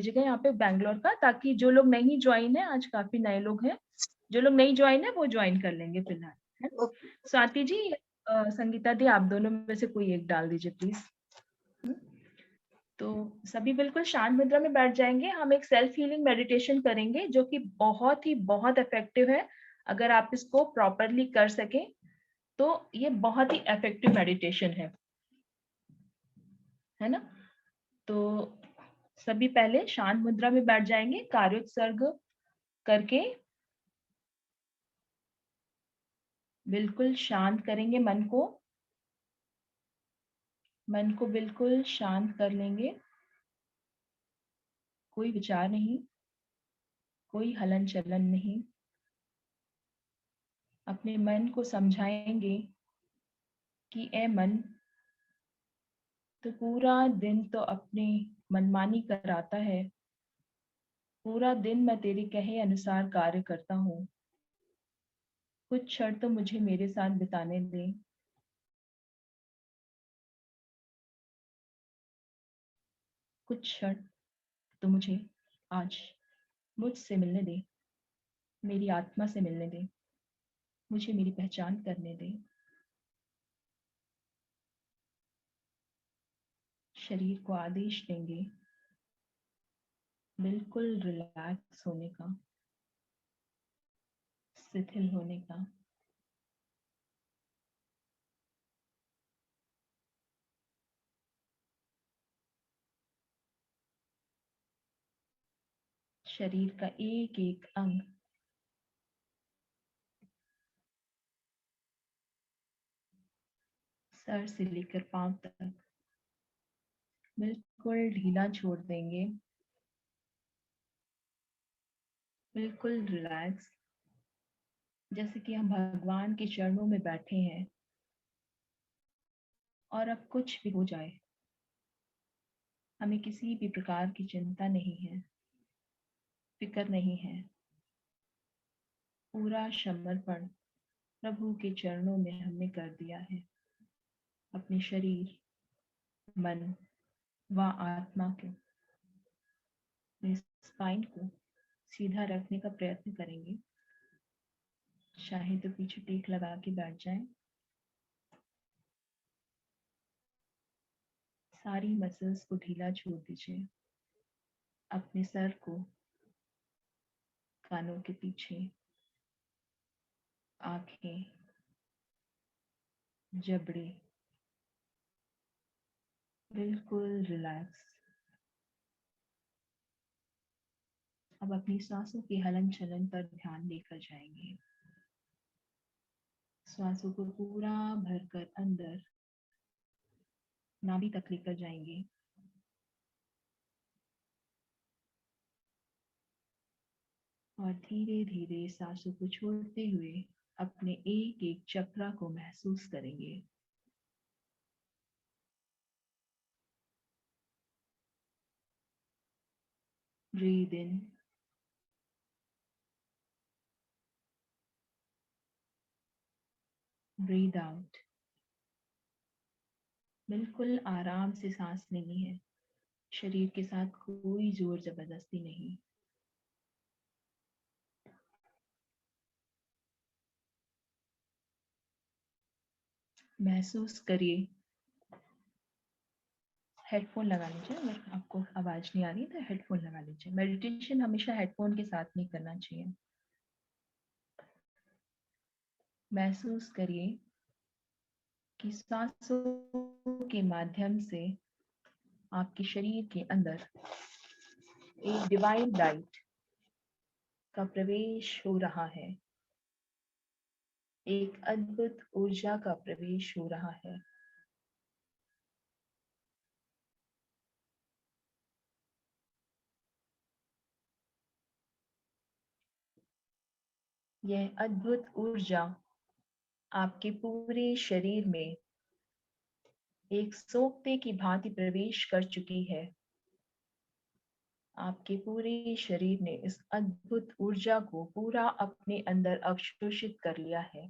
दीजिएगा यहाँ पे बैंगलोर का, ताकि जो लोग नहीं ज्वाइन है, आज काफी नए लोग हैं, जो लोग नहीं ज्वाइन है वो ज्वाइन कर लेंगे फिलहाल, है ना। स्वाति जी, संगीता दी, आप दोनों में से कोई एक डाल दीजिए प्लीज। तो सभी बिल्कुल शांत मुद्रा में बैठ जाएंगे। हम एक सेल्फ हीलिंग मेडिटेशन करेंगे जो कि बहुत इफेक्टिव है। अगर आप इसको प्रॉपरली कर सकें तो ये बहुत ही इफेक्टिव मेडिटेशन है ना। तो सभी पहले शांत मुद्रा में बैठ जाएंगे, कार्योत्सर्ग करके बिल्कुल शांत करेंगे मन को बिल्कुल शांत कर लेंगे। कोई विचार नहीं, कोई हलन चलन नहीं। अपने मन को समझाएंगे कि ए मन, तो पूरा दिन तो अपनी मनमानी कराता है, पूरा दिन मैं तेरे कहे अनुसार कार्य करता हूँ, कुछ क्षण तो मुझे मेरे साथ बिताने दे। कुछ क्षण तो मुझे आज मुझसे मिलने दे, मेरी आत्मा से मिलने दे, मुझे मेरी पहचान करने दे। शरीर को आदेश देंगे बिल्कुल रिलैक्स होने का, शिथिल होने का। शरीर का एक एक अंग सर से लेकर पांव तक बिल्कुल ढीला छोड़ देंगे, बिल्कुल रिलैक्स, जैसे कि हम भगवान के चरणों में बैठे हैं और अब कुछ भी हो जाए हमें किसी भी प्रकार की चिंता नहीं है, फिक्र नहीं है। पूरा समर्पण प्रभु के चरणों में हमने कर दिया है। अपने शरीर, मन व आत्मा के स्पाइन को सीधा रखने का प्रयत्न करेंगे। चाहे तो पीछे टेक लगा के बैठ जाएं। सारी मसल्स को ढीला छोड़ दीजिए। अपने सर को कानों के पीछे, आंखें, जबड़े बिल्कुल रिलैक्स। अब अपनी सांसों के हलन चलन पर ध्यान लेकर जाएंगे। सांसों को पूरा भरकर अंदर नाभि तक लेकर जाएंगे। और धीरे धीरे सांसों को छोड़ते हुए अपने एक एक चक्रा को महसूस करेंगे। Breathe in, breathe out. बिल्कुल आराम से सांस लेनी है, शरीर के साथ कोई जोर जबरदस्ती नहीं। महसूस करिए। हेडफोन लगा लीजिए, अगर आपको आवाज नहीं आ रही तो हेडफोन लगा लीजिए। मेडिटेशन हमेशा हेडफोन के साथ नहीं करना चाहिए। महसूस करिए कि सांसों के माध्यम से आपके शरीर के अंदर एक डिवाइन लाइट का प्रवेश हो रहा है, एक अद्भुत ऊर्जा का प्रवेश हो रहा है। यह अद्भुत ऊर्जा आपके पूरे शरीर में एक सोखते की भांति प्रवेश कर चुकी है। आपके पूरे शरीर ने इस अद्भुत ऊर्जा को पूरा अपने अंदर अवशोषित कर लिया है।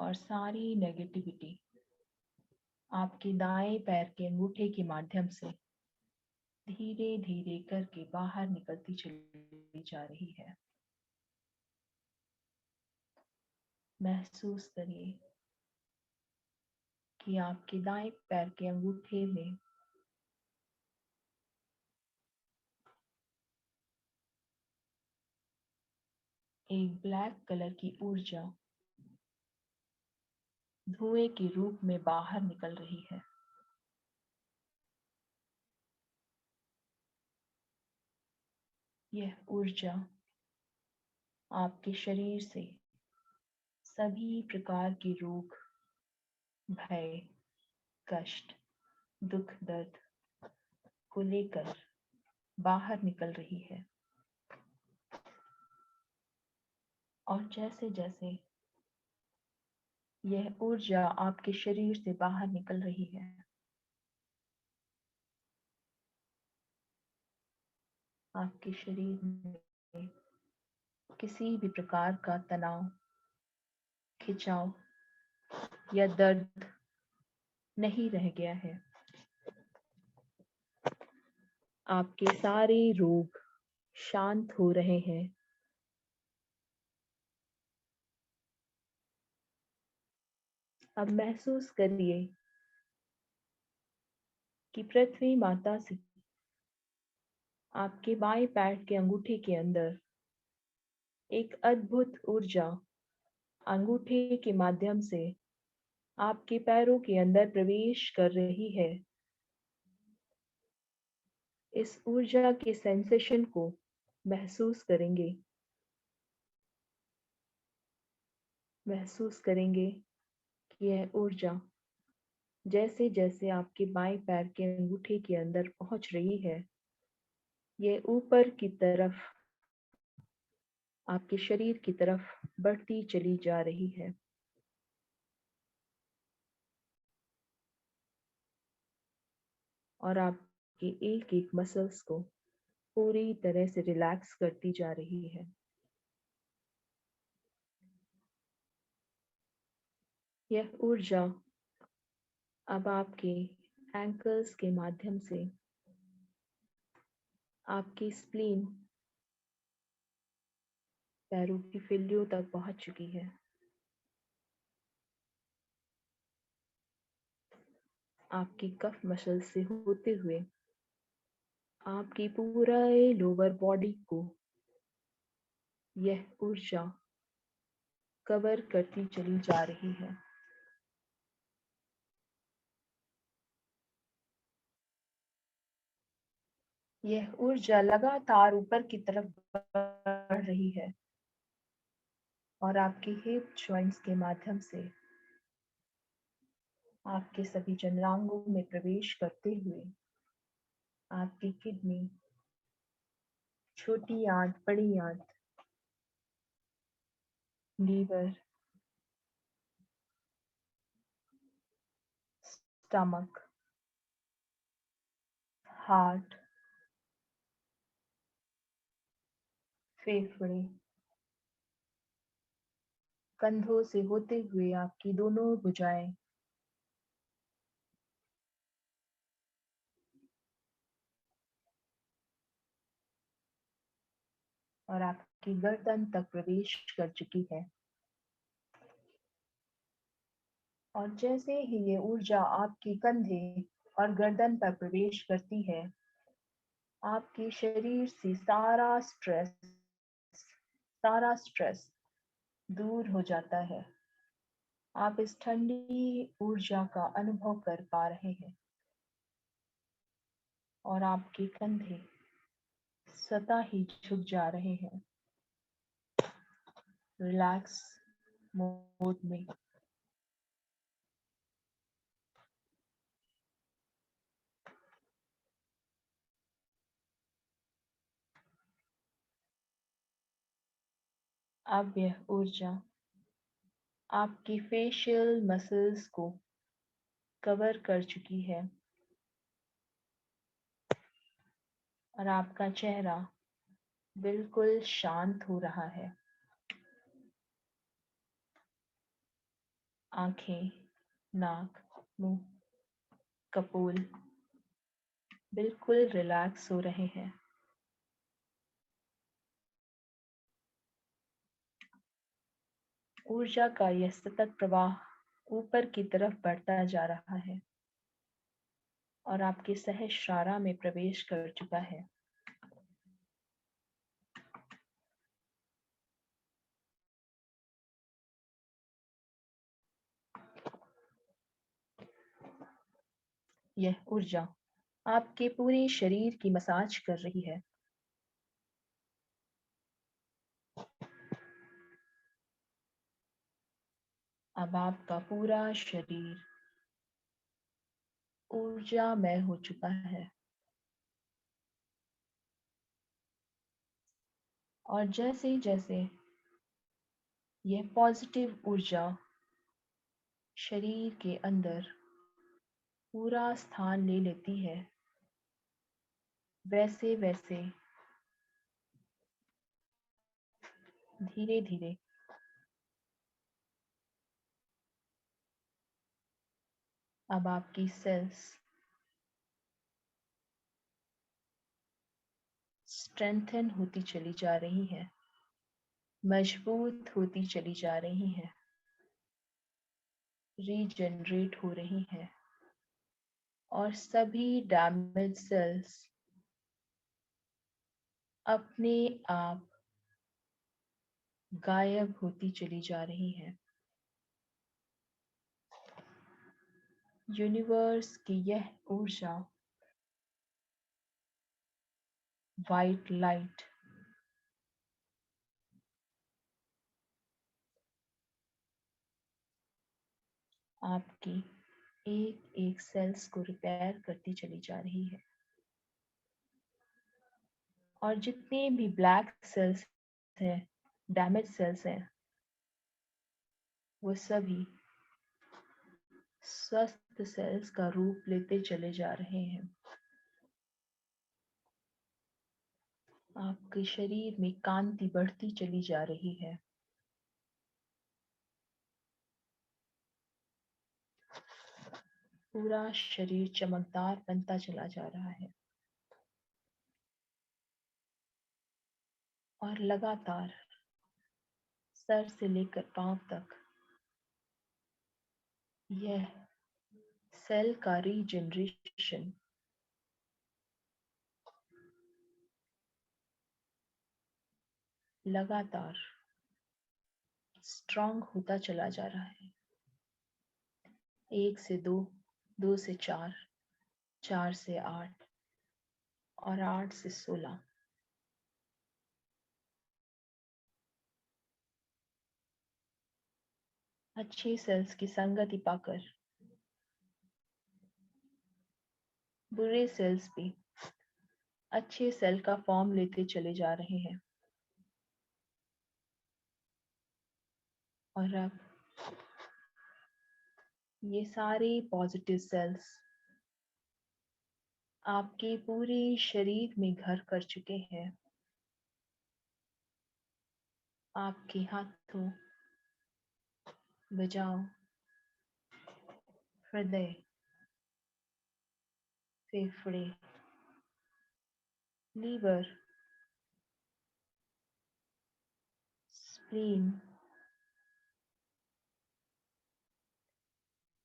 और सारी नेगेटिविटी आपके दाएं पैर के अंगूठे के माध्यम से धीरे धीरे करके बाहर निकलती चली जा रही है। महसूस करिए कि आपके दाएं पैर के अंगूठे में एक ब्लैक कलर की ऊर्जा धुएं के रूप में बाहर निकल रही है। यह ऊर्जा आपके शरीर से सभी प्रकार के रोग, भय, कष्ट, दुख, दर्द को लेकर बाहर निकल रही है। और जैसे जैसे यह ऊर्जा आपके शरीर से बाहर निकल रही है, आपके शरीर में किसी भी प्रकार का तनाव, खिंचाव या दर्द नहीं रह गया है। आपके सारे रोग शांत हो रहे हैं। अब महसूस करिए कि पृथ्वी माता से आपके बाएं पैर के अंगूठे के अंदर एक अद्भुत ऊर्जा अंगूठे के माध्यम से आपके पैरों के अंदर प्रवेश कर रही है। इस ऊर्जा के सेंसेशन को महसूस करेंगे। महसूस करेंगे कि यह ऊर्जा जैसे जैसे आपके बाएं पैर के अंगूठे के अंदर पहुंच रही है, यह ऊपर की तरफ आपके शरीर की तरफ बढ़ती चली जा रही है। और आपके एक एक मसल्स को पूरी तरह से रिलैक्स करती जा रही है। यह ऊर्जा अब आपके एंकल्स के माध्यम से आपकी स्प्लीन, पैरों की फिल्लियों तक पहुंच चुकी है। आपकी कफ मसल से होते हुए आपकी पूरा लोअर बॉडी को यह ऊर्जा कवर करती चली जा रही है। यह ऊर्जा लगातार ऊपर की तरफ बढ़ रही है और आपके हिप जॉइंट्स के माध्यम से आपके सभी जननांगों में प्रवेश करते हुए आपकी किडनी, छोटी आंत, बड़ी आंत, लीवर, स्टमक, हार्ट, फेफड़े, कंधों से होते हुए आपकी दोनों भुजाएं, और आपकी गर्दन तक प्रवेश कर चुकी है। और जैसे ही ये ऊर्जा आपके कंधे और गर्दन पर प्रवेश करती है, आपके शरीर से सारा स्ट्रेस दूर हो जाता है। आप इस ठंडी ऊर्जा का अनुभव कर पा रहे हैं और आपके कंधे सदा ही झुक जा रहे हैं रिलैक्स मोड में। अब यह ऊर्जा आपकी फेशियल मसल्स को कवर कर चुकी है और आपका चेहरा बिल्कुल शांत हो रहा है। आंखें, नाक, मुंह, कपोल बिल्कुल रिलैक्स हो रहे हैं। ऊर्जा का यह सतत प्रवाह ऊपर की तरफ बढ़ता जा रहा है और आपके सहस्रारा में प्रवेश कर चुका है। यह ऊर्जा आपके पूरे शरीर की मसाज कर रही है। अब आपका पूरा शरीर ऊर्जामय हो चुका है और जैसे जैसे यह पॉजिटिव ऊर्जा शरीर के अंदर पूरा स्थान ले लेती है, वैसे वैसे धीरे धीरे अब आपकी सेल्स स्ट्रेंथन होती चली जा रही है, मजबूत होती चली जा रही है, रीजनरेट हो रही है और सभी डैमेज सेल्स अपने आप गायब होती चली जा रही है। यूनिवर्स की यह ऊर्जा वाइट लाइट आपकी एक एक सेल्स को रिपेयर करती चली जा रही है और जितने भी ब्लैक सेल्स हैं, डैमेज सेल्स हैं, वो सभी स्वस्थ सेल्स का रूप लेते चले जा रहे हैं। आपके शरीर में कांति बढ़ती चली जा रही है। पूरा शरीर चमकदार बनता चला जा रहा है और लगातार सर से लेकर पांव तक यह सेल का रीजनरेशन लगातार स्ट्रांग होता चला जा रहा है। 1 से 2, 2 से 4, 4 से 8 और 8 से 16। अच्छी सेल्स की संगति पाकर बुरे सेल्स भी अच्छे सेल का फॉर्म लेते चले जा रहे हैं और अब ये सारे पॉजिटिव सेल्स आपके पूरे शरीर में घर कर चुके हैं। आपके हाथों, भुजाओं, हृदय, फेफड़े, लीवर, स्प्लीन,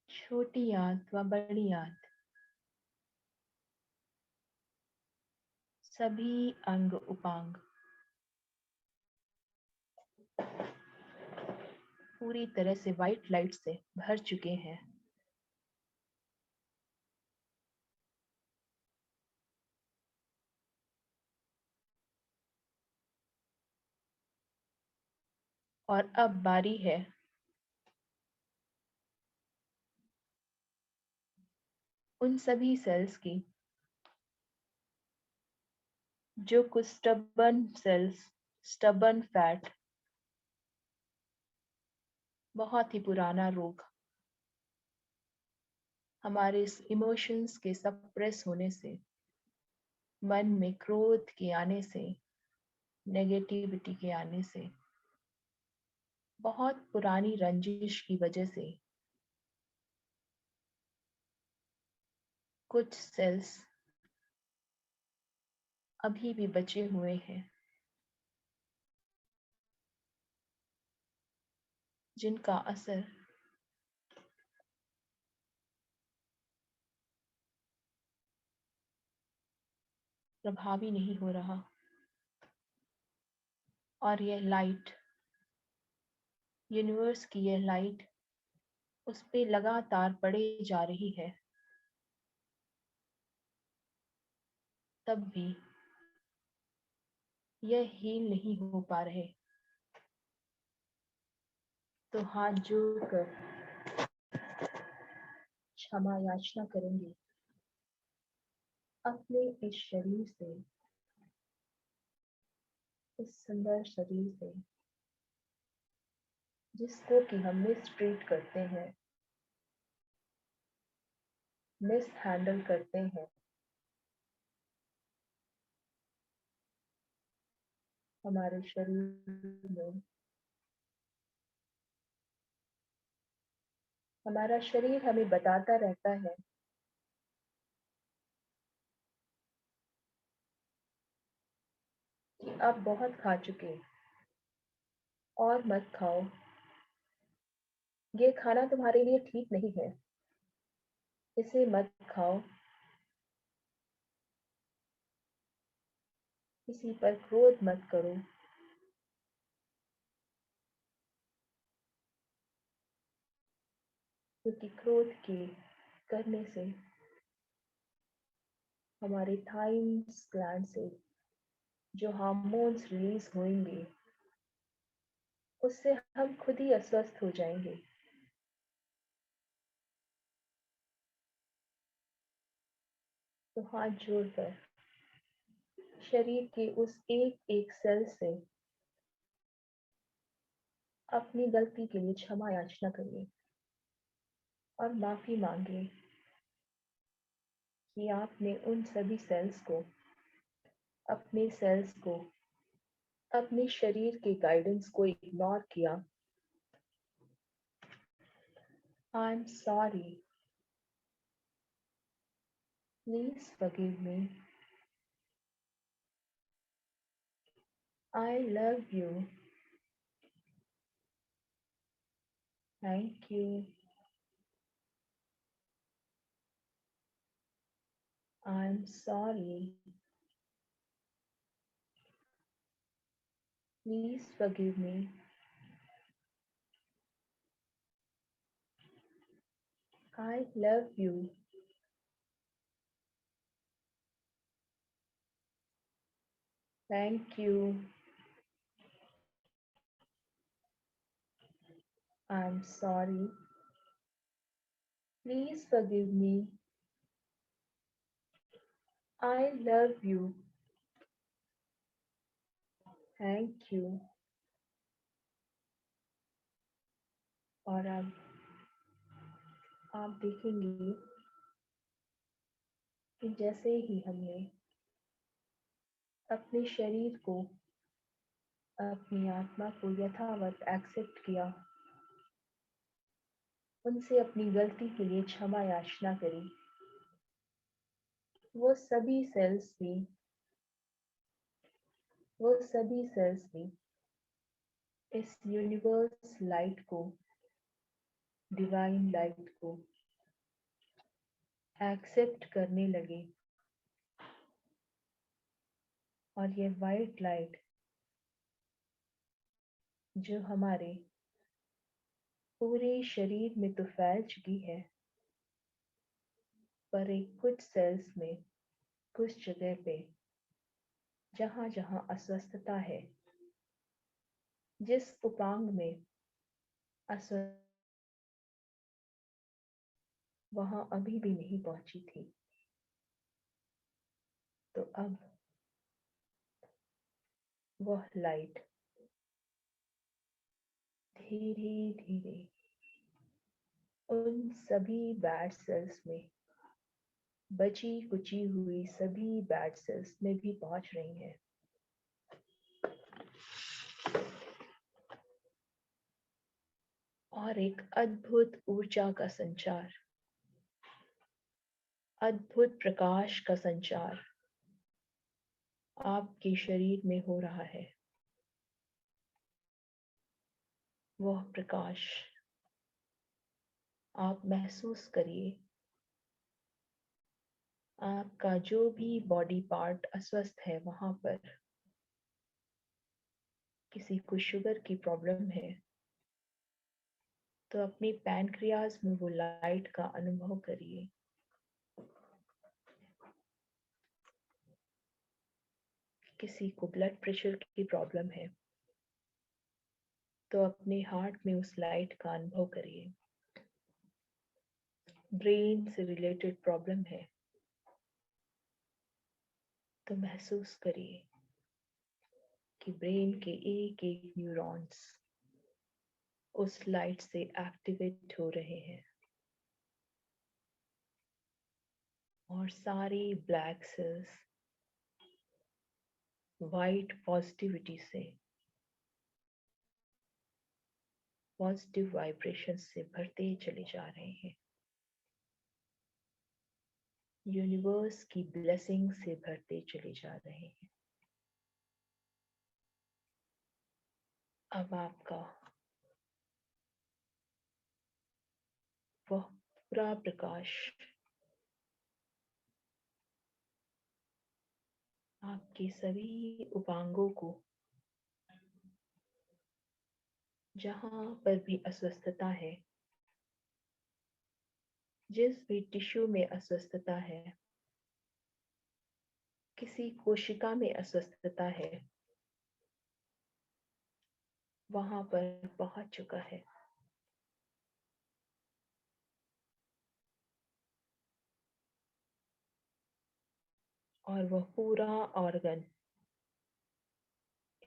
छोटी आंत व बड़ी आंत, सभी अंग उपांग पूरी तरह से वाइट लाइट से भर चुके हैं। और अब बारी है उन सभी सेल्स की जो कुछ स्टबर्न सेल्स, स्टबर्न फैट, बहुत ही पुराना रोग, हमारे इमोशंस के सप्रेस होने से, मन में क्रोध के आने से, नेगेटिविटी के आने से, बहुत पुरानी रंजिश की वजह से कुछ सेल्स अभी भी बचे हुए हैं, जिनका असर प्रभावी नहीं हो रहा, और यह लाइट, यूनिवर्स की यह लाइट उस पे लगातार पड़े जा रही है, तब भी यह हील नहीं हो पा रहे। तो हाथ जोड़कर क्षमा याचना करेंगे अपने इस शरीर से, इस सुंदर शरीर से, जिसको कि हम मिस ट्रीट करते हैं, मिस हैंडल करते हैं। हमारे शरीर में, हमारा शरीर हमें बताता रहता है कि आप बहुत खा चुके, और मत खाओ, ये खाना तुम्हारे लिए ठीक नहीं है, इसे मत खाओ, किसी पर क्रोध मत करो, क्योंकि क्रोध के करने से हमारे थाइम्स ग्लैंड से जो हार्मोन्स रिलीज होंगे, उससे हम खुद ही अस्वस्थ हो जाएंगे। तो हाथ जोड़कर शरीर के उस एक एक सेल से अपनी गलती के लिए क्षमा याचना करिए और माफी मांगिए कि आपने उन सभी सेल्स को, अपने सेल्स को, अपने शरीर के गाइडेंस को इग्नोर किया। I am sorry, please forgive me, I love you, thank you, I am sorry, please forgive me, I love you, thank you, I am sorry, please forgive me, I love you, thank you. और अब आप देखेंगे कि जैसे ही हमने अपने शरीर को, अपनी आत्मा को यथावत एक्सेप्ट किया, उनसे अपनी गलती के लिए क्षमा याचना करी, वो सभी सेल्स भी, वो सभी सेल्स भी इस यूनिवर्स लाइट को, डिवाइन लाइट को एक्सेप्ट करने लगे, और ये वाइट लाइट जो हमारे पूरे शरीर में तो फैल चुकी है, पर एक कुछ सेल्स में, कुछ जगह पे, जहां जहां अस्वस्थता है, जिस उपांग में अस्वस्थ, वहां अभी भी नहीं पहुंची थी। तो अब वह लाइट धीरे धीरे उन सभी बैड सेल्स में, बची कुची हुई सभी बैड सेल्स में भी पहुंच रही है, और एक अद्भुत ऊर्जा का संचार अद्भुत प्रकाश का संचार आपके शरीर में हो रहा है। वह प्रकाश आप महसूस करिए। आपका जो भी बॉडी पार्ट अस्वस्थ है, वहां पर किसी को शुगर की प्रॉब्लम है तो अपनी पैनक्रियाज में वो लाइट का अनुभव करिए। किसी को ब्लड प्रेशर की प्रॉब्लम है तो अपने हार्ट में उस लाइट का अनुभव करिए। ब्रेन से रिलेटेड प्रॉब्लम है तो महसूस करिए कि ब्रेन के एक एक न्यूरॉन्स उस लाइट से एक्टिवेट हो रहे हैं और सारी ब्लैक सेल्स वाइट पॉजिटिविटी से, पॉजिटिव वाइब्रेशन से भरते चले जा रहे हैं। यूनिवर्स की ब्लेसिंग से भरते चले जा रहे हैं। अब आपका वह पूरा प्रकाश आपके सभी उपांगों को, जहां पर भी अस्वस्थता है, जिस भी टिश्यू में अस्वस्थता है, किसी कोशिका में अस्वस्थता है, वहां पर पहुंच चुका है। और वह पूरा ऑर्गन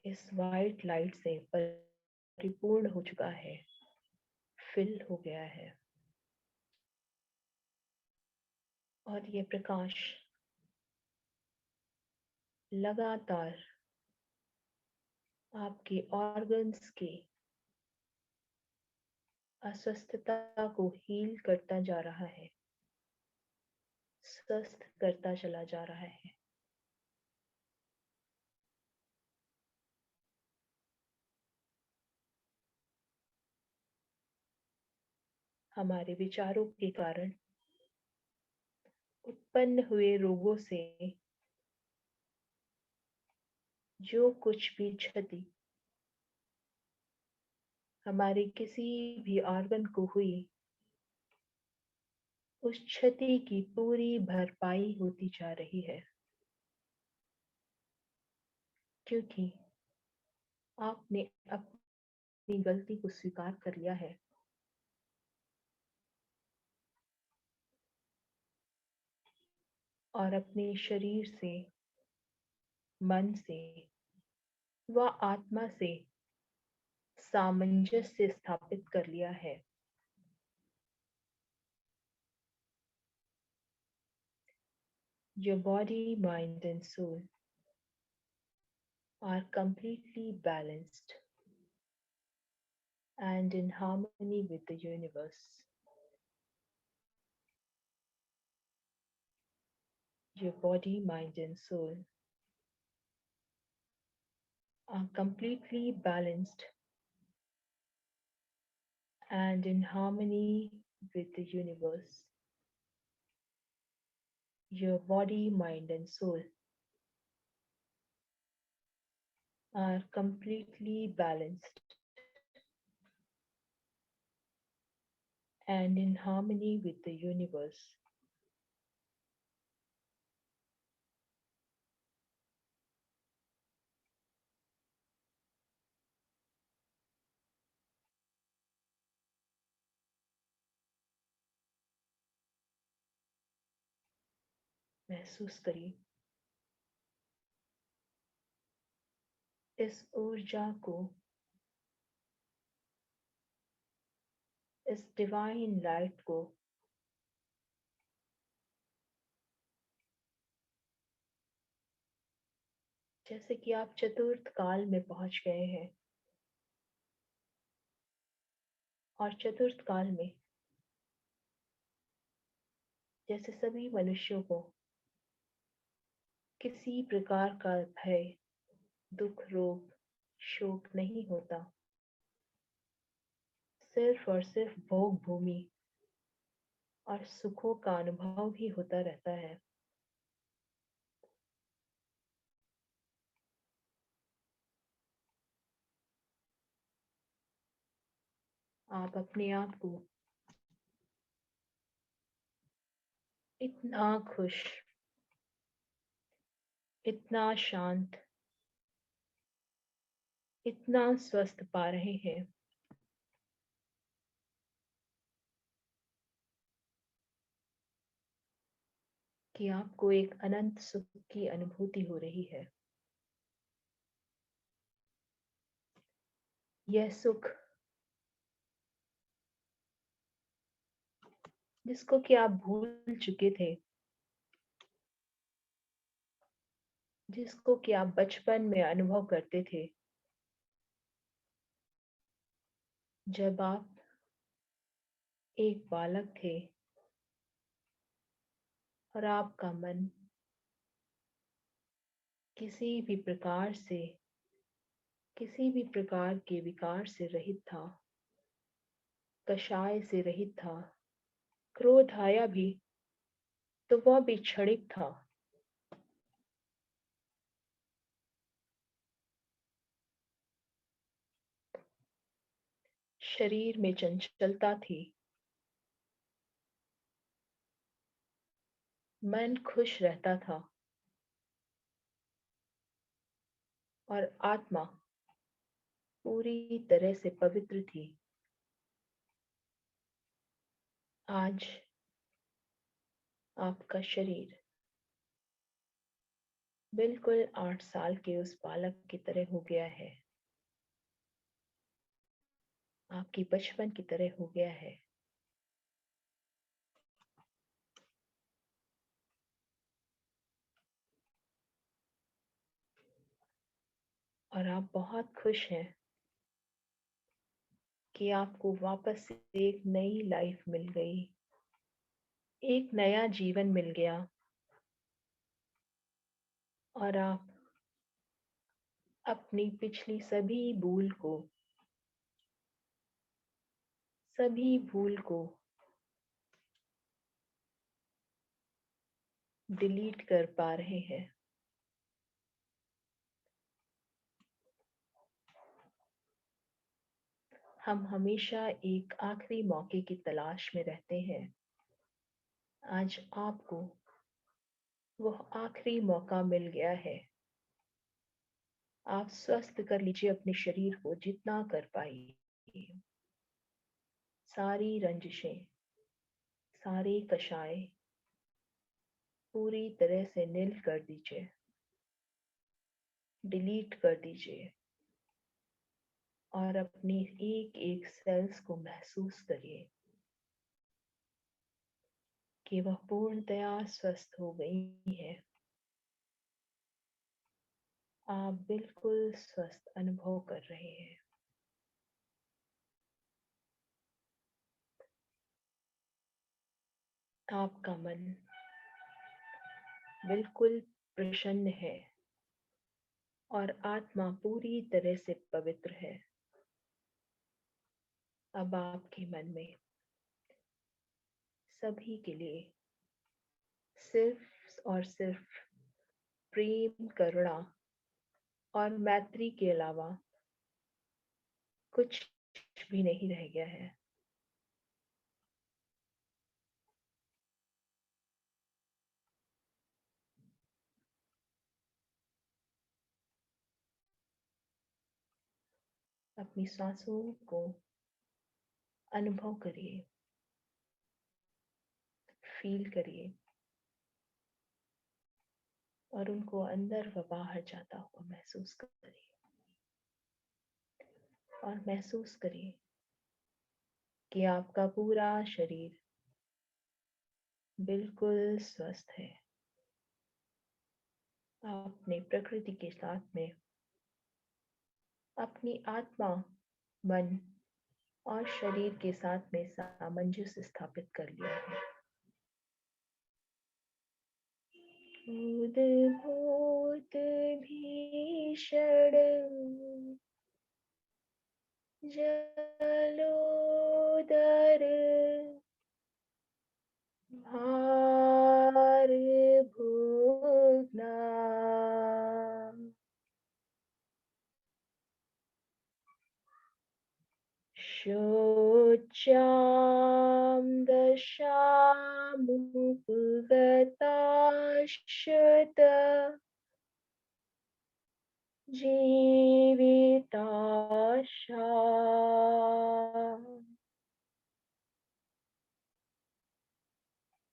इस वाइट लाइट से परिपूर्ण हो चुका है, फिल हो गया है। और ये प्रकाश लगातार आपके ऑर्गन्स के अस्वस्थता को हील करता जा रहा है, स्वस्थ करता चला जा रहा है। हमारे विचारों के कारण उत्पन्न हुए रोगों से जो कुछ भी क्षति हमारे किसी भी ऑर्गन को हुई, उस क्षति की पूरी भरपाई होती जा रही है, क्योंकि आपने अपनी गलती को स्वीकार कर लिया है। और अपने शरीर से, मन से व आत्मा से सामंजस्य स्थापित कर लिया है। Your body, mind and soul are completely balanced and in harmony with the universe. Your body, mind and soul are completely balanced and in harmony with the universe. Your body, mind and soul are completely balanced and in harmony with the universe. महसूस करिए इस ऊर्जा को, इस divine light को जैसे कि आप चतुर्थ काल में पहुंच गए हैं। और चतुर्थ काल में जैसे सभी मनुष्यों को किसी प्रकार का भय, दुख, रोग, शोक नहीं होता, सिर्फ और सिर्फ भोग भूमि और सुखों का अनुभव ही होता रहता है। आप अपने आप को इतना खुश, इतना शांत, इतना स्वस्थ पा रहे हैं कि आपको एक अनंत सुख की अनुभूति हो रही है। यह सुख जिसको कि आप भूल चुके थे, जिसको कि आप बचपन में अनुभव करते थे, जब आप एक बालक थे और आपका मन किसी भी प्रकार से, किसी भी प्रकार के विकार से रहित था, कषाय से रहित था, क्रोध आया भी तो वह भी क्षणिक था। शरीर में चंचलता थी, मन खुश रहता था और आत्मा पूरी तरह से पवित्र थी। आज आपका शरीर बिल्कुल 8 साल के उस बालक की तरह हो गया है, आपकी बचपन की तरह हो गया है। और आप बहुत खुश हैं कि आपको वापस से एक नई लाइफ मिल गई, एक नया जीवन मिल गया और आप अपनी पिछली सभी भूल को डिलीट कर पा रहे हैं। हम हमेशा एक आखिरी मौके की तलाश में रहते हैं। आज आपको वह आखिरी मौका मिल गया है। आप स्वस्थ कर लीजिए अपने शरीर को जितना कर पाइए। सारी रंजिशें, सारे कषाय पूरी तरह से नील कर दीजिए, डिलीट कर दीजिए और अपनी एक एक सेल्स को महसूस करिए कि वह पूर्णतया स्वस्थ हो गई है। आप बिल्कुल स्वस्थ अनुभव कर रहे हैं। आपका मन बिल्कुल प्रसन्न है और आत्मा पूरी तरह से पवित्र है। अब आपके मन में सभी के लिए सिर्फ और सिर्फ प्रेम, करुणा और मैत्री के अलावा कुछ भी नहीं रह गया है। अपनी सांसों को अनुभव करिए, फील करिए और उनको अंदर व बाहर जाता हुआ महसूस करिए और महसूस करिए कि आपका पूरा शरीर बिल्कुल स्वस्थ है। आप अपने प्रकृति के साथ में अपनी आत्मा, मन और शरीर के साथ में सामंजस्य स्थापित कर लिया है। उद्भूत भीषण जलोदर भार भुग्ना शोच्यां दशामुपगताश्च जीविताशा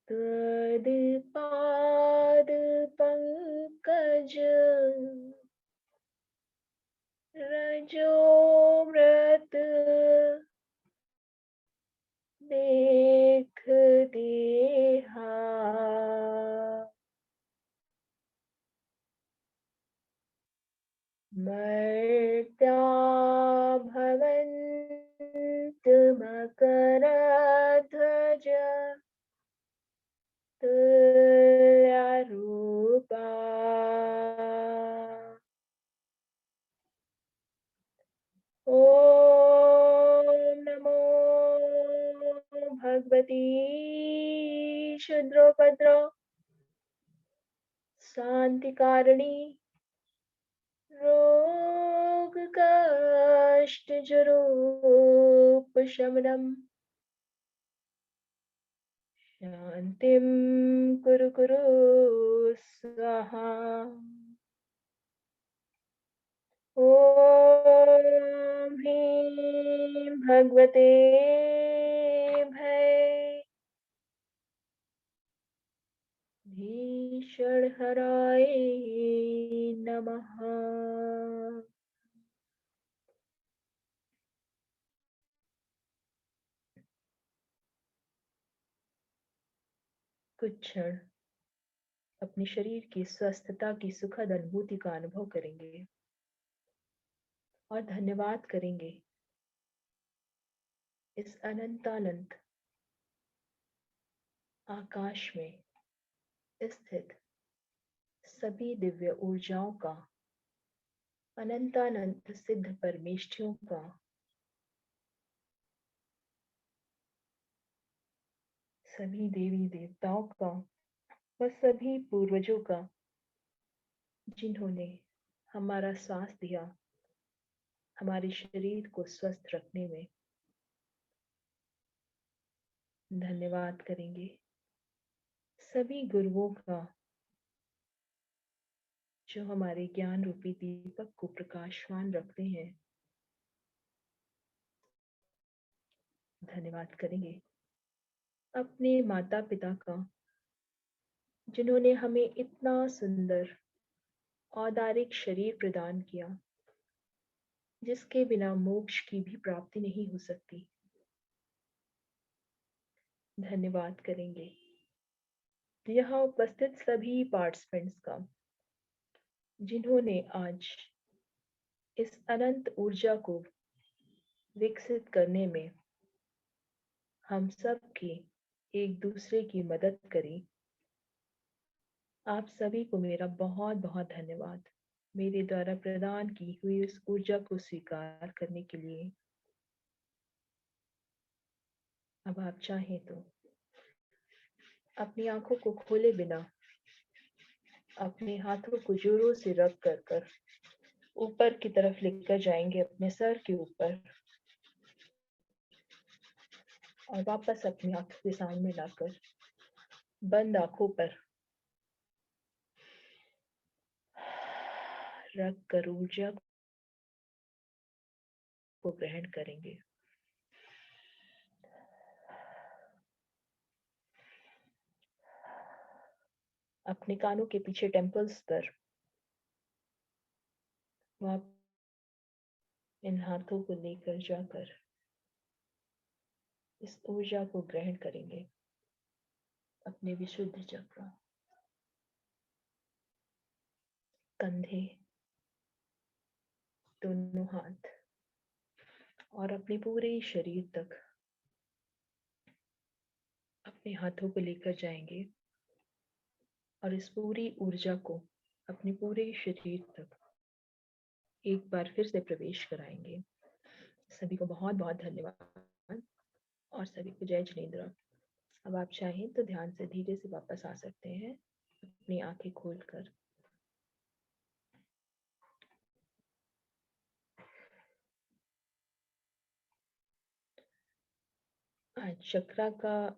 तत्पाद पंकज रजोमृत देख देहा मर्त्या भवन्त मकरध्वज तुल्यारूपा ॐ नमो भगवती क्षुद्रोपद्रव शांतिकारिणी रोग कष्ट जरूपशमनम् शांतिं कुरु कुरु स्वाहा। ॐ ह्रीं भगवते भय भीषणहराय नमः। कुछ क्षण अपने शरीर की स्वस्थता की सुखद अनुभूति का अनुभव करेंगे और धन्यवाद करेंगे इस अनंतानंत आकाश में स्थित सभी दिव्य ऊर्जाओं का, अनंतानंत सिद्ध परमेष्ठियों का, सभी देवी देवताओं का व सभी पूर्वजों का जिन्होंने हमारा सांस दिया, हमारे शरीर को स्वस्थ रखने में। धन्यवाद करेंगे सभी गुरुओं का जो हमारे ज्ञान रूपी दीपक को प्रकाशवान रखते हैं। धन्यवाद करेंगे अपने माता पिता का जिन्होंने हमें इतना सुंदर औदारिक शरीर प्रदान किया जिसके बिना मोक्ष की भी प्राप्ति नहीं हो सकती। धन्यवाद करेंगे यहाँ उपस्थित सभी पार्टिसिपेंट्स का जिन्होंने आज इस अनंत ऊर्जा को विकसित करने में हम सब की एक दूसरे की मदद करी। आप सभी को मेरा बहुत बहुत धन्यवाद मेरे द्वारा प्रदान की हुई इस ऊर्जा को स्वीकार करने के लिए। अब आप चाहें तो अपनी आंखों को खोले बिना अपने हाथों को जोरों से रख कर ऊपर की तरफ लेकर जाएंगे अपने सर के ऊपर और वापस अपनी आंखों के सामने लाकर बंद आंखों पर रख कर ऊर्जा को ग्रहण करेंगे। अपने कानों के पीछे टेम्पल्स पर आप इन हाथों को लेकर जाकर इस ऊर्जा को ग्रहण करेंगे। अपने विशुद्ध चक्र, कंधे, दोनों हाथ और अपने पूरे शरीर तक अपने हाथों को लेकर जाएंगे और इस पूरी ऊर्जा को अपने पूरे शरीर तक एक बार फिर से प्रवेश कराएंगे। सभी को बहुत बहुत धन्यवाद और सभी को जय जिनेंद्र। अब आप चाहें तो ध्यान से धीरे से वापस आ सकते हैं, अपनी आंखें खोलकर। आज चक्रा का,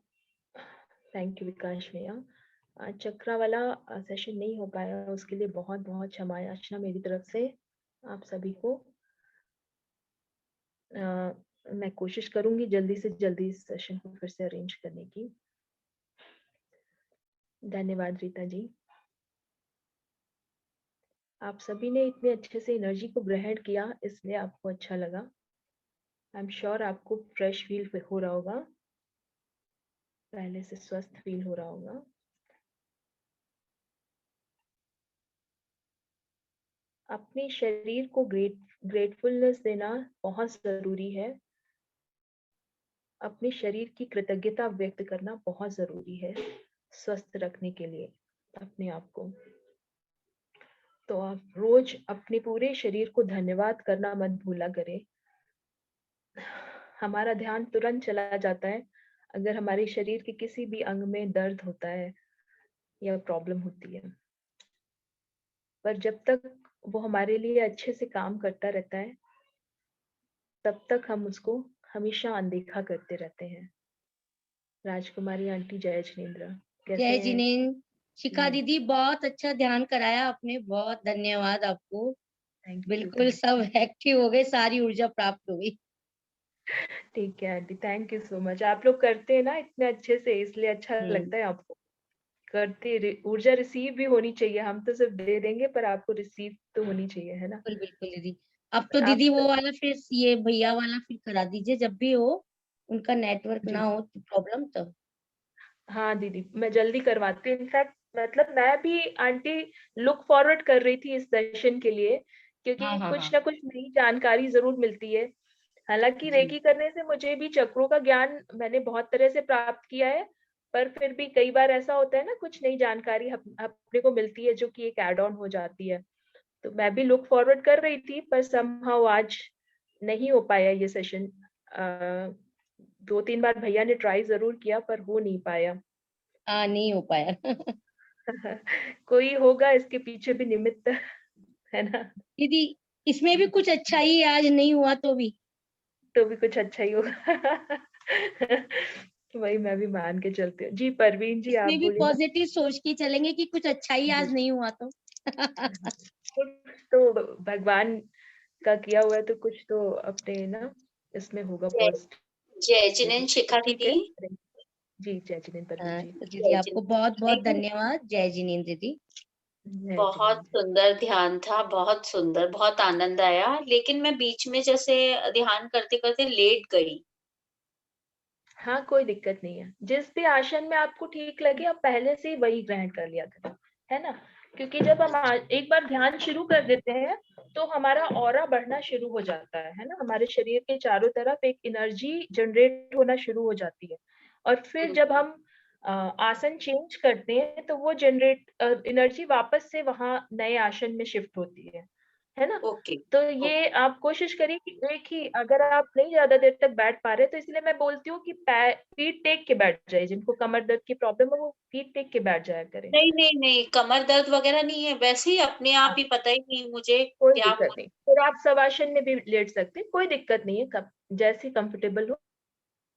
थैंक यू विकास भैया, आज चक्रा वाला सेशन नहीं हो पाया, उसके लिए बहुत बहुत क्षमा याचना मेरी तरफ से आप सभी को। मैं कोशिश करूंगी जल्दी से जल्दी इस सेशन को फिर से अरेंज करने की। धन्यवाद रीता जी, आप सभी ने इतने अच्छे से एनर्जी को ग्रहण किया, इसलिए आपको अच्छा लगा। आई एम श्योर आपको फ्रेश फील हो रहा होगा, पहले से स्वस्थ फील हो रहा होगा। अपने शरीर को ग्रेटफुलनेस देना बहुत जरूरी है, अपने शरीर की कृतज्ञता व्यक्त करना बहुत जरूरी है स्वस्थ रखने के लिए अपने आप को। तो आप रोज अपने पूरे शरीर को धन्यवाद करना मत भूला करें। हमारा ध्यान तुरंत चला जाता है अगर हमारे शरीर के किसी भी अंग में दर्द होता है या प्रॉब्लम होती है, पर जब तक वो हमारे लिए अच्छे से काम करता रहता है तब तक हम उसको हमेशा अनदेखा करते रहते हैं। राजकुमारी आंटी जय जिनेंद्र, कैसे जय हैं? जिनेंद्र। शिखा दीदी बहुत अच्छा ध्यान कराया आपने, बहुत धन्यवाद आपको। Thank you. बिल्कुल सब एक्टिव हो गए, सारी ऊर्जा प्राप्त हो गई। ठीक है aunty, thank you so much. आप लोग करते हैं ना इतने अच्छे से, इसलिए अच्छा लगता है आपको। करते ऊर्जा रिसीव भी होनी चाहिए, हम तो सिर्फ दे देंगे पर आपको रिसीव तो होनी चाहिए, है ना? बिल्कुल बिल्कुल दीदी। अब तो आप दीदी वो वाला फिर ये भैया वाला फिर करा दीजिए जब भी हो, उनका नेटवर्क जी ना हो प्रॉब्लम तब। हाँ दीदी, मैं जल्दी करवाती हूँ। इनफैक्ट मतलब मैं भी आंटी लुक फॉरवर्ड कर रही थी इस सेशन के लिए, हाँ क्योंकि हाँ कुछ हाँ ना कुछ नई जानकारी जरूर मिलती है। हालांकि जी। रेकी करने से मुझे भी चक्रों का ज्ञान मैंने बहुत तरह से प्राप्त किया है, पर फिर भी कई बार ऐसा होता है ना, कुछ नई जानकारी अपने को मिलती है जो कि एक एड ऑन हो जाती है। तो मैं भी लुक फॉरवर्ड कर रही थी, पर समहाउ आज नहीं हो पाया ये सेशन। 2-3 बार भैया ने ट्राई जरूर किया पर हो नहीं पाया। हाँ नहीं हो पाया। कोई होगा इसके पीछे भी निमित्त, है ना? दीदी इसमें भी कुछ अच्छा ही है, आज नहीं हुआ तो भी। तो भी कुछ अच्छा ही होगा। वही मैं भी मान के चलती हूँ। जी परवीन जी, आप इसमें भी बोलिए ना। पॉजिटिव सोच के चलेंगे कि कुछ अच्छा ही जी आज नहीं हुआ तो। कुछ तो भगवान का किया हुआ है, तो कुछ तो अपने ना इसमें होगा जय पॉजिटिव। जिनेंद्र शिखा ठीक दीदी। है जी, जय जिनेंद्र परवीन जी। तो दीदी आपको बहुत बहुत धन्यवाद। जय जिनेंद्र दीदी। जय बहुत जिनेंद्र। सुंदर ध्यान था, बहुत सुंदर, बहुत आनंद आया। लेकिन मैं बीच में जैसे ध्यान करते करते लेट गई। हाँ कोई दिक्कत नहीं है, जिस भी आसन में आपको ठीक लगे आप पहले से ही वही ग्रहण कर लिया करें, है ना? क्योंकि जब हम एक बार ध्यान शुरू कर देते हैं तो हमारा ऑरा बढ़ना शुरू हो जाता है ना? हमारे शरीर के चारों तरफ एक एनर्जी जनरेट होना शुरू हो जाती है, और फिर जब हम आसन चेंज करते हैं तो वो जनरेट एनर्जी वापस से वहां नए आसन में शिफ्ट होती है ना? ओके। तो ये आप कोशिश करिए कि एक ही, अगर आप नहीं ज्यादा देर तक बैठ पा रहे तो इसलिए मैं बोलती हूँ कि पीठ टेक के बैठ जाए, जिनको कमर दर्द की प्रॉब्लम है वो पीठ टेक के बैठ जाया करें। नहीं नहीं नहीं, कमर दर्द वगैरह नहीं है, वैसे ही अपने आप हाँ, ही पता ही नहीं मुझे कोई क्या दिक्कत हुआ। नहीं, फिर आप शवासन में भी लेट सकते हैं, कोई दिक्कत नहीं है, कब जैसे कंफर्टेबल हो,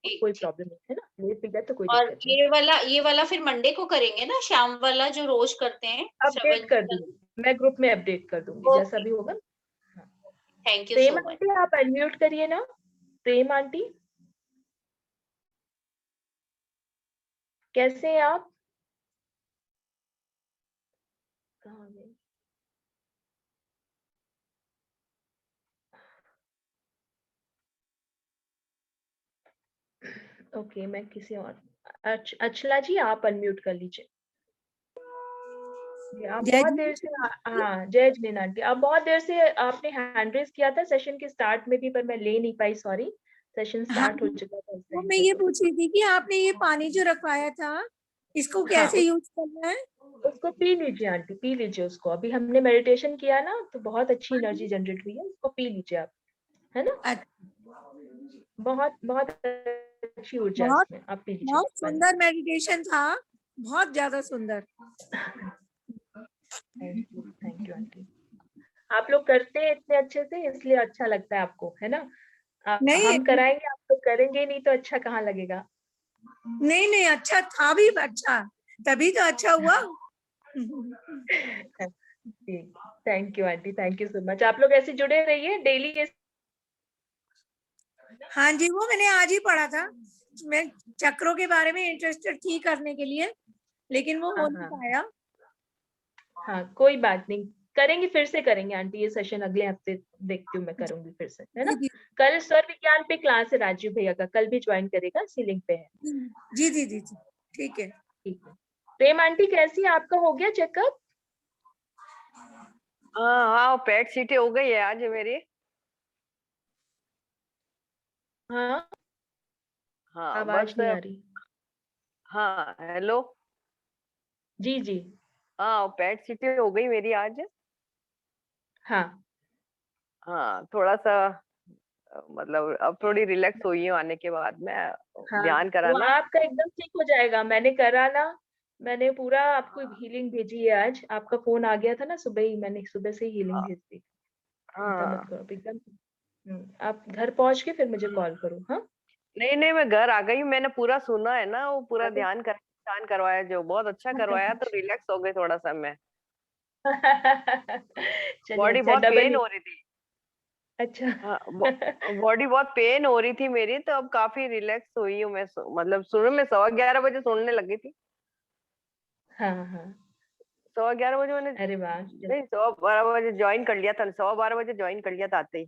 ठीक कोई ठीक। प्रॉब्लम नहीं है ना, लेट भी गए तो कोई और दिक्कत नहीं। ये वाला फिर मंडे को करेंगे ना, शाम वाला जो रोज करते हैं अपडेट कर श्रवण। दूंगी, मैं ग्रुप में अपडेट कर दूंगी जैसा ओके, भी होगा। हाँ। Thank you Prem so much. Aunty आप अनम्यूट करिए ना, प्रेम आंटी कैसे हैं आप? कहाँ गए? ओके, मैं किसी और, अचला जी आप अनम्यूट कर लीजिए। आप जय बहुत देर से हाँ जय जिनेन आंटी, आप बहुत देर से आपने हैंड रेस किया था सेशन के स्टार्ट में भी, पर मैं ले नहीं पाई, सॉरी। सेशन हाँ, स्टार्ट हो चुका था उस वो टाइम मैं पे ये तो। पूछ रही थी कि आपने ये पानी जो रखवाया था इसको हाँ कैसे यूज करना है? उसको पी लीजिए आंटी, पी लीजिए उसको। अभी हमने मेडिटेशन किया ना तो बहुत अच्छी एनर्जी जनरेट हुई है, उसको पी लीजिए आप, है ना। बहुत बहुत अच्छी ऊर्जा है बहुत इसमें, आप पी लीजिए बहुत पानी। सुंदर मेडिटेशन था, बहुत ज्यादा सुंदर। Thank you aunty. आप लोग करते हैं इतने अच्छे से, इसलिए अच्छा लगता है आपको, है ना। नहीं हम कराएंगे, आप लोग करेंगे नहीं तो अच्छा कहाँ लगेगा। नहीं नहीं, अच्छा था भी, अच्छा तभी तो अच्छा हुआ। Thank you aunty, thank you so much. आप लोग ऐसे जुड़े रहिए डेली। हाँ जी, वो मैंने आज ही पढ़ा था। मैं चक्रों के बारे में इंटरेस्टेड थी करने के लिए, लेकिन वो हो नहीं पाया। हाँ कोई बात नहीं, करेंगे, फिर से करेंगे आंटी ये सेशन अगले हफ्ते। देखती हूँ मैं करूंगी फिर से, है ना। जी कल स्वर विज्ञान पे क्लास है राजीव भैया का, कल भी ज्वाइन करेगा, इसी लिंक पे है। जी जी जी जी, ठीक है। ठीक है। प्रेम आंटी कैसी है, आपका हो गया चेकअप? हाँ, पेट सीटें हो गई है आज मेरी। हाँ हाँ आवाज बस। नहीं आ रही। हाँ हेलो। जी जी। हाँ पेट सीटें हो गई मेरी आज। हाँ हाँ थोड़ा सा मतलब अब थोड़ी रिलैक्स हुई हूँ आने के बाद में। हाँ ध्यान वो कराना। आपका एकदम ठीक हो जाएगा, मैंने करा ना। मैंने पूरा आपको हीलिंग भेजी है आज, आपका फोन आ गया था ना सुबह ही, मैंने सुबह से ही हीलिंग भेज दी। चिंता मत हाँ करो, अब एकदम। आप घर पहुंच के फिर मुझे कॉल करो, हाँ। नहीं नहीं, मैं घर आ गई हूँ, मैंने पूरा सुना है ना, वो पूरा आ गए? ध्यान करवाया, जो बहुत अच्छा करवाया, तो रिलैक्स हो गई थोड़ा सा मैं। चलिए बॉडी अच्छा, बहुत डबल पेन ही। हो रही थी। अच्छा। हाँ बॉडी बहुत पेन हो रही थी मेरी, तो अब काफी रिलैक्स हुई हूँ मैं। मतलब सुबह में 11:15 बजे सुनने लगी थी। हाँ हाँ। 11:15 बजे मैंने, अरे वाह नहीं 12:15 बजे ज्वाइन कर लिया था, 12:15 बजे ज्वाइन कर लिया था आते ही।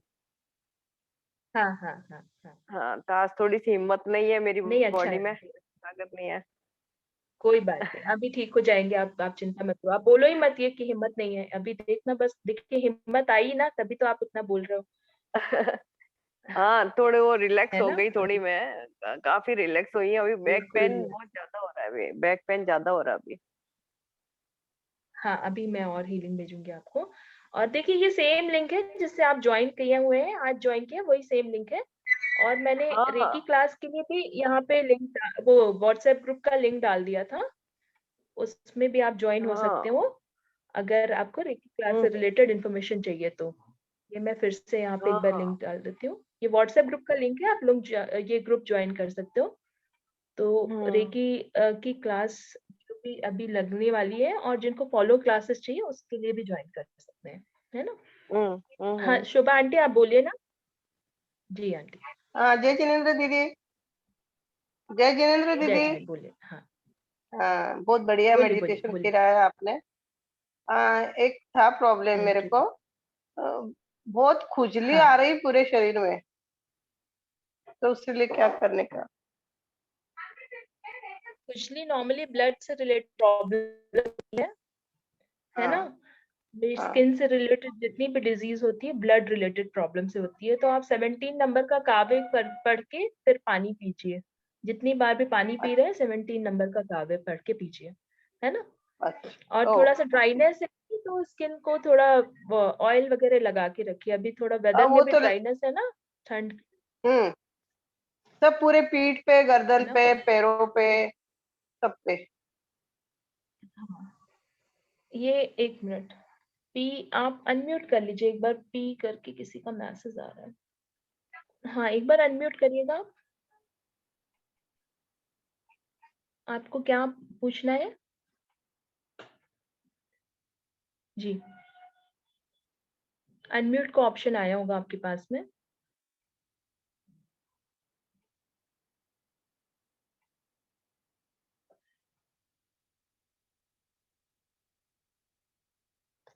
हाँ हाँ हाँ हाँ। हाँ तो आज थोड़ी सी हिम्मत नहीं है मेरी नहीं अच्छा बॉडी है में, आंटी। ताकत नहीं है। कोई बात नहीं, अभी ठीक हो जाएंगे आप चिंता मत करो। आप बोलो ही मत ये कि हिम्मत नहीं है, अभी देखना, बस दिख के हिम्मत आई ना तभी तो आप इतना बोल रहे हो। हाँ थोड़े वो रिलैक्स है हो ना गई थोड़ी अभी। मैं, काफी रिलैक्स हुई है। अभी बैक बिल्कुल। पेन बहुत ज्यादा हो रहा है, अभी बैक पेन ज्यादा हो रहा है अभी। हाँ अभी मैं और हीलिंग भेजूंगी आपको। और देखिए ये सेम लिंक है जिससे आप ज्वाइन किए हुए हैं, आज ज्वाइन किया, वही सेम लिंक है। और मैंने रेकी हाँ क्लास के लिए भी यहाँ पे लिंक, वो व्हाट्सएप ग्रुप का लिंक डाल दिया था, उसमें भी आप ज्वाइन हो सकते हाँ। हो अगर आपको रेकी क्लास से हम्म। रिलेटेड इन्फॉर्मेशन चाहिए तो। ये मैं फिर से यहाँ पे एक बार हाँ। लिंक डाल देती हूँ, ये व्हाट्सएप ग्रुप का लिंक है, आप लोग ये ग्रुप ज्वाइन कर सकते हो। तो हम्म। रेकी की क्लास जो भी अभी लगने वाली है, और जिनको फॉलो क्लासेस चाहिए उसके लिए भी ज्वाइन कर सकते हैं, है ना। हम्म। हाँ शोभा आंटी आप बोलिए ना। जी आंटी। हाँ जय जिनेन्द्र दीदी, जय जिनेन्द्र जय दीदी। जय बोलिए, हाँ हाँ बहुत बढ़िया बोलिए बोलिए मेडिटेशन बोलिए। किया आपने। एक था प्रॉब्लम मेरे थैंक यू। को, बहुत खुजली हाँ आ रही पूरे शरीर में, तो उसके लिए क्या करने का? खुजली नॉर्मली ब्लड से रिलेटेड प्रॉब्लम है ना। हाँ हाँ स्किन से रिलेटेड जितनी भी डिजीज होती है ब्लड रिलेटेड प्रॉब्लम से होती है। तो आप 17 नंबर का काव्य पढ़ के फिर पानी पीजिए, जितनी बार भी पानी पी रहे हैं 17 नंबर का काव्य पढ़ के पीजिए, है ना। और अच्छा। ओ थोड़ा सा ड्राइनेस है तो स्किन को थोड़ा ऑयल वगैरह लगा के रखिए, अभी थोड़ा वेदर वो में भी तो ड्राइनेस है ना, ठंड, हम्म, सब पूरे पीठ पे, है गर्दन ना। पे, पैरों पे, सब पे। हाँ। ये एक मिनट, पी आप अनम्यूट कर लीजिए एक बार, पी करके किसी का मैसेज आ रहा है। हाँ एक बार अनम्यूट करिएगा आप। आपको क्या पूछना है? जी, अनम्यूट का ऑप्शन आया होगा आपके पास में।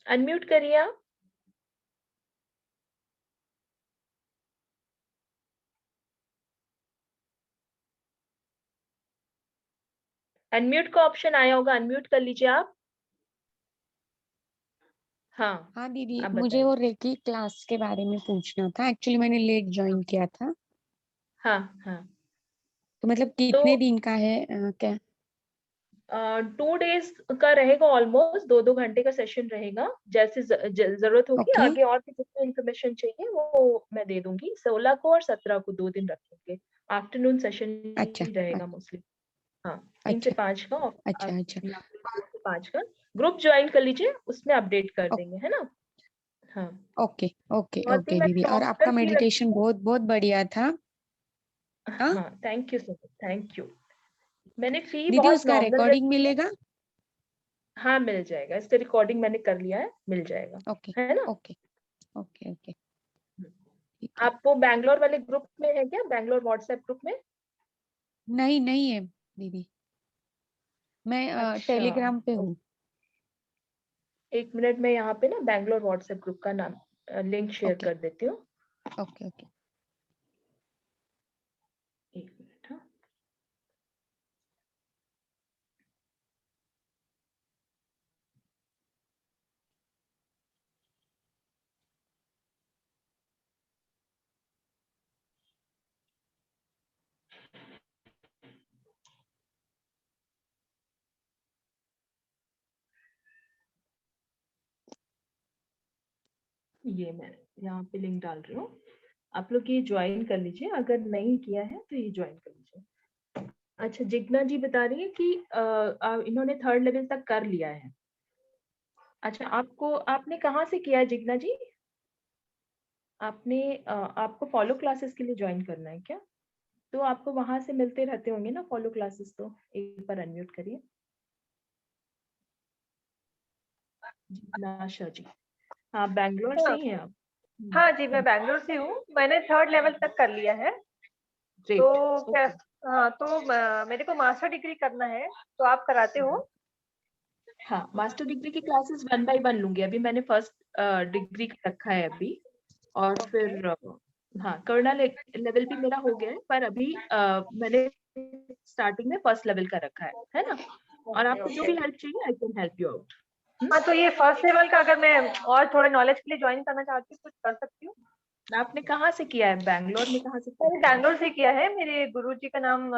अनम्यूट करिए आप। अनम्यूट का ऑप्शन आया होगा, अनम्यूट कर लीजिए आप। हाँ हाँ दीदी, आप मुझे बताइए। वो रेकी क्लास के बारे में पूछना था। एक्चुअली मैंने लेट ज्वाइन किया था, हाँ हाँ। तो मतलब तो कितने दिन का है क्या? 2 डेज का रहेगा, ऑलमोस्ट 2-2 घंटे का सेशन रहेगा। जैसे जरूरत होगी Okay. आगे और भी जितनी इन्फॉर्मेशन चाहिए वो मैं दे दूंगी। 16 को और 17 को 2 दिन रखेंगे। आफ्टरनून सेशन अच्छा, ही रहेगा मोस्टली। हाँ, 3 से अच्छा, 5 का अच्छा, अच्छा। 3 से 5 का ग्रुप ज्वाइन कर लीजिए, उसमें अपडेट कर ओ- देंगे, है ना। हाँ, ओके, ओके, बहुत ही ओके मैं दीदी। और प्रॉपर आपका फील मेडिटेशन बहुत बहुत बढ़िया था। हाँ हाँ, thank you so much, thank you. मैंने फी दीदी, बहुत उसका नॉमिनल रिकॉर्डिंग रखी है। मिलेगा? हाँ, मिल जाएगा, इसका रिकॉर्डिंग मैंने कर लिया है, मिल जाएगा, ओके, है ना। ओके, ओके, ओके, ठीक है। आप वो बैंगलोर वाले ग्रुप में है क्या, बैंगलोर व्हाट्सएप ग्रुप में? नहीं, नहीं है दीदी, मैं अच्छा, टेलीग्राम पे हूँ। 1 मिनट में यहाँ पे ना बैंगलोर व्हाट्सएप ग्रुप का नाम लिंक शेयर ओके, कर देती हूँ। Okay, okay. 1 मिनट। हाँ, ये मैं यहाँ पे लिंक डाल रही हूँ, आप लोग ये ज्वाइन कर लीजिए, अगर नहीं किया है तो ये ज्वाइन कर लीजिए। अच्छा, जिग्ना जी बता रही है कि इन्होंने 3rd लेवल तक कर लिया है। अच्छा, आपने कहाँ से किया है जिग्ना जी? आपको फॉलो क्लासेस के लिए ज्वाइन करना है क्या? तो आपको वहां से मिलते रहते होंगे ना फॉलो क्लासेस, तो एक बार अनम्यूट करिए। जिग्नाशा जी, हाँ, बैंगलोर से हाँ ही हैं आप? हाँ जी, मैं बैंगलोर से हूँ। मैंने 3rd लेवल तक कर लिया है। ग्रेट, तो क्या? ओके। हाँ, तो मेरे को मास्टर डिग्री करना है, तो आप कराते हो? हाँ, मास्टर डिग्री की क्लासेस 1 बाय 1 लूंगी। अभी मैंने फर्स्ट डिग्री का रखा है अभी, और फिर हाँ, करना लेवल भी मेरा हो गया है, पर अभी मैंने स्टार्टिंग में फर्स्ट लेवल का रखा है ना। और आपको जो भी हेल्प चाहिए, I can help you out. हाँ, तो ये 1st लेवल का अगर मैं और थोड़े नॉलेज के लिए ज्वाइन करना चाहती हूँ, कुछ कर सकती हूँ? आपने कहाँ से किया है, बैंगलोर में कहाँ से किया मैंने बैंगलोर से किया है। मेरे गुरुजी का नाम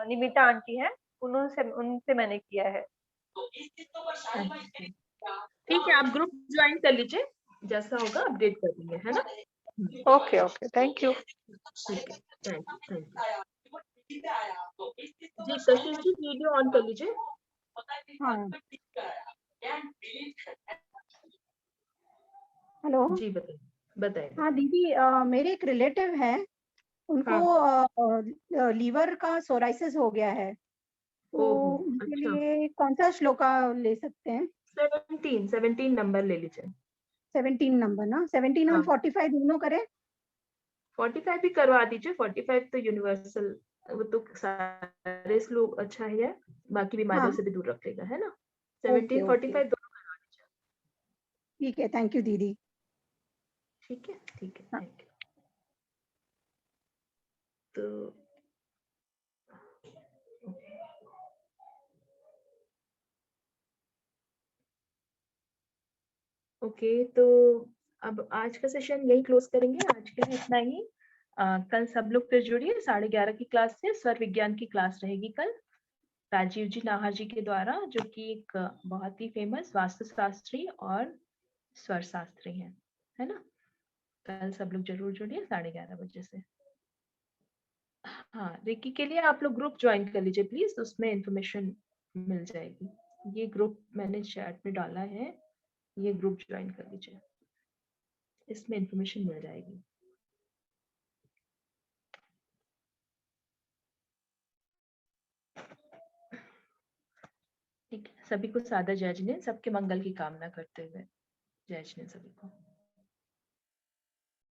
निमिता आंटी है, उनसे मैंने किया है। है? अच्छा, ठीक है, आप ग्रुप ज्वाइन कर लीजिए, जैसा होगा अपडेट कर देंगे, है ना। Okay okay, thank you. ठीक है, thank you, thank you ji. Kashish ji, video on कर लीजिए। हाँ, हेलो। जी, बताइए, बताइए, हाँ बताइए। दीदी, मेरे एक रिलेटिव है, उनको लीवर का सोराइसिस हो गया है, तो ओहो, उनके अच्छा। लिए कौन सा श्लोका ले सकते हैं? 17 नंबर ले लीजिए। 17 नंबर ना, 17 और हाँ, 45 दोनों करें? 45 भी करवा दीजिए। 45 तो यूनिवर्सल, वो तो सारे लोग अच्छा ही है, बाकी हाँ, बीमारियों से भी दूर रखेगा, है ना। ओके 17, ओके, 45 दोनों करवा दीजिए। ठीक है, थैंक यू दीदी। ठीक है, ठीक है, हाँ, थैंक यू। तो ओके, तो अब आज का सेशन यही क्लोज करेंगे। आज के लिए इतना ही। कल सब लोग फिर जुड़िए 11:30 की क्लास से। स्वर विज्ञान की क्लास रहेगी कल, राजीव जी नाहर जी के द्वारा, जो कि एक बहुत ही फेमस वास्तुशास्त्री और स्वर शास्त्री हैं, है ना। कल सब लोग जरूर जुड़िए 11:30 बजे से। हाँ, रेकी के लिए आप लोग ग्रुप ज्वाइन कर लीजिए प्लीज, उसमें इंफॉर्मेशन मिल जाएगी। ये ग्रुप मैंने चैट में डाला है, ये ग्रुप ज्वाइन कर लीजिए, इसमें इंफॉर्मेशन मिल जाएगी। ठीक है, सभी को सादर जय जिनेंद्र, सबके मंगल की कामना करते हुए जय जिनेंद्र सभी को।